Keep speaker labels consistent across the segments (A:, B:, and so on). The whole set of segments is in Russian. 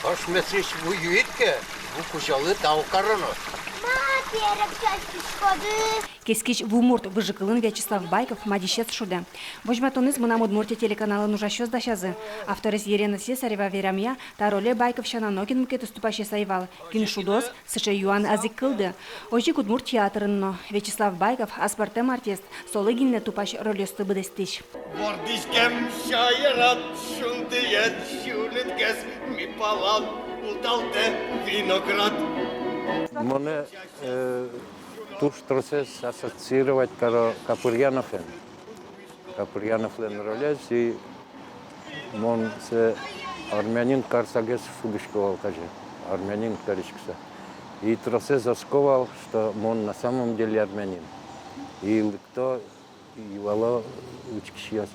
A: Аш месриш bu yüyetke, bu kuşalı tavuklarını.
B: Кескич в умурт выжикылын Вячеслав Байков мадищец шуде. Вожматоныз мынам Удмуртия телеканалы нужащёз дашазы. Авторыз Елена Сесарева верамья, та роле Байков шананокин мкет уступаще сайвал. Кин шудос, сыше юан азик кылды. Ожик Удмурт театрынно. Вячеслав Байков, аспартем артист, солыгинне тупаш ролёсты быдестич.
C: Вордискем шайрат шундиет шулеткес ми палат уталте виноград.
D: Моне туш процесс ассоциировать Капурьяновен. Капурьяновен ролез и мон се армянин карсагес фубишковал, каже. Армянин каришкса. И процесс засковал, что мон на самом деле армянин. И кто его учкишьяс.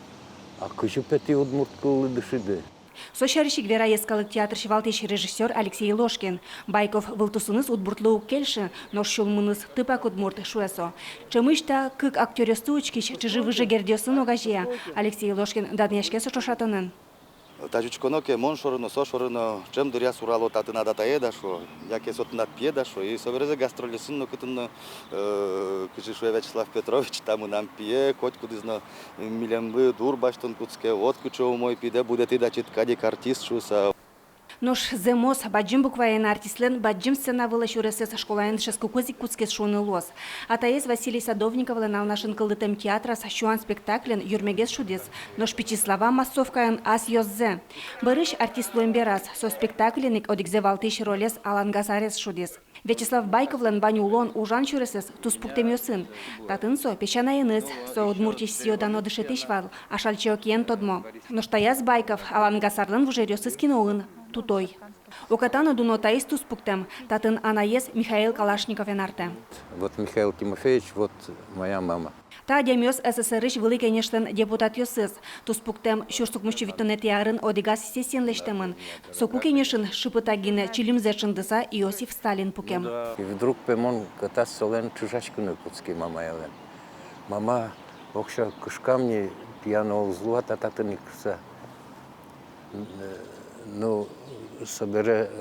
D: А кыжупети удмурткулы дышиды.
B: Сошарищик Вераескалык театр шевалтеш режиссер Алексей Ложкин. Байков вылтусыныз удмуртлы келші, но шулмыныз тыпак удмурт шуэсо. Чымышта кык актерёсты учкич, чыжы выжы гердёсын огажия. Алексей Ложкин дадняшке сошатынын.
E: Тажучконоке мон шорыно, со шорыно, чем дыря сурало татына датае да шо, яке сотнат пье да шо, и соберезе гастроли сынно кытынно, кыжишуе Вячеслав Петрович там нам пье, коть кудызно милембы дур баштон куцке, вот кучо мой пиде будет и да читкадик артист шуса.
B: Нож земос баджим букваен артистлен баджим сцена вылаш уресес школаен шескукозик куцкес шуны лос. Атаес Василий Садовников ленал нашин кылдытем театра с шуан спектаклен юрмегес шудес. Нож печислава массовкаен ас йоззе. Барыш артист луэмберас со спектакленик одикзе валтыш ролес алангасарес шудес. Вячеслав Байковлен банюлон ужан чуресес туспуктем сын. Татынсо пешанаеныз со удмуртиш сиодано дышетиш вал, а шальчеокиен тодмо. Нож таяс Байков алангасарлен вужерёсыз киноын. Тутой. Окатана дунотаис туспуктем, татын анаес Михаил Калашников энарте.
D: Вот Михаил Тимофеевич, вот моя мама.
B: Та демёс СССР вылы кенештен депутат ёсыз. Туспуктем шурсукмущу витонет ярын одигас сесенлештемын. Соку кенешин шипытагине чилимзешындыса Иосиф Сталин пукем.
D: И вдруг пемон катас солен чужачкыны куцки мама елен. Мама окша кышкамни пьяно узлуа тататын икса. Ну, собере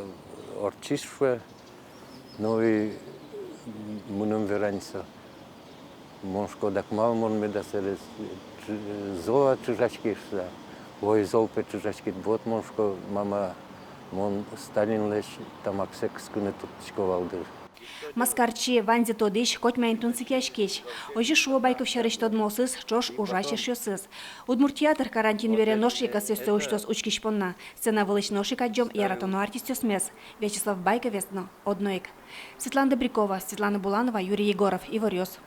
D: орчишве, ну и мунем веранца. Моншко так мал мон медаселес зоа чужачки шла. Ой, золпе чужачки. Вот моншко мама мон Сталин леш тамаксек скыны тутчковалдыр.
B: Маскарчи ванзи тодиш котьмайн тунцикяшкеш. Ожи шуо Байков шарыш тодмосыз, чош ужачеш ёсыз. Удмурт театр карантин вере ноши касёсты уштос учкиш понна. Сцена вылыш ноши каджом яратоно артистёс мес. Вячеслав Байковесно одноик. Светлана Добрякова, Светлана Буланова, Юрий Егоров, Ивар Ёс.